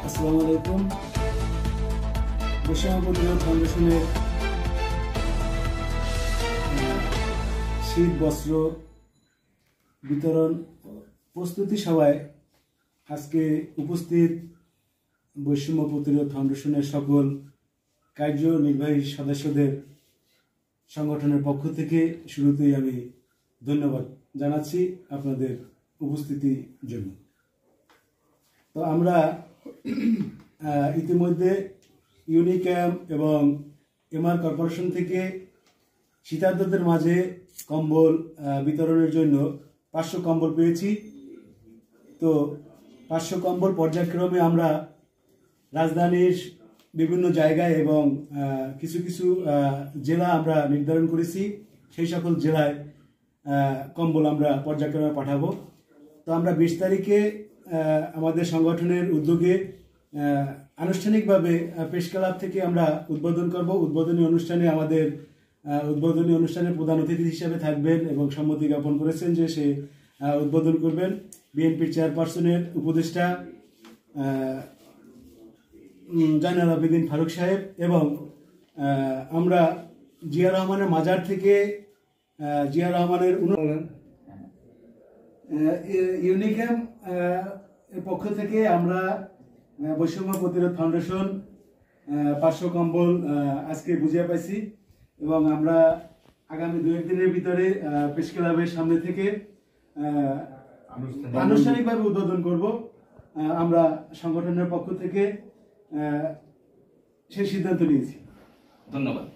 আসসালামু আলাইকুম। বৈষম্য প্রতিরোধ ফাউন্ডেশনের শীত বস্ত্র বিতরণ প্রস্তুতি সভায় আজকে উপস্থিত বৈষম্য প্রতিরোধ ফাউন্ডেশনের সকল কার্যনির্বাহী সদস্যদের সংগঠনের পক্ষ থেকে শুরুতেই আমি ধন্যবাদ জানাচ্ছি আপনাদের উপস্থিতির জন্য। তো আমরা ইতিমধ্যে ইউনিক্যাম্প এবং এমআর কর্পোরেশন থেকে শীতার্তদের মাঝে কম্বল বিতরণের জন্য 500 কম্বল পেয়েছি। তো 500 কম্বল পর্যায়ক্রমে আমরা রাজধানীর বিভিন্ন জায়গায় এবং কিছু কিছু জেলা আমরা নির্ধারণ করেছি, সেই সকল জেলায় কম্বল আমরা পর্যায়ক্রমে পাঠাবো। তো আমরা 20 তারিখে আমাদের সংগঠনের উদ্যোগে আনুষ্ঠানিকভাবে প্রেস ক্লাব থেকে আমরা উদ্বোধন করব। উদ্বোধনী অনুষ্ঠানে প্রধান অতিথি হিসেবে থাকবেন এবং সম্মতি জ্ঞাপন করেছেন যে সে উদ্বোধন করবেন বিএনপির চেয়ারপারসনের উপদেষ্টা জয়নাল আবেদিন ফারুক সাহেব। এবং আমরা জিয়া রহমানের মাজার থেকে জিয়া রহমানের ইউনিক্যাম্প এর পক্ষ থেকে আমরা বৈষম্য প্রতিরোধ ফাউন্ডেশন 500 কম্বল আজকে বুঝিয়ে পাইছি এবং আমরা আগামী 2-1 দিনের ভিতরে প্রেস ক্লাবের সামনে থেকে আনুষ্ঠানিকভাবে উদ্বোধন করব। আমরা সংগঠনের পক্ষ থেকে সেই সিদ্ধান্ত নিয়েছি। ধন্যবাদ।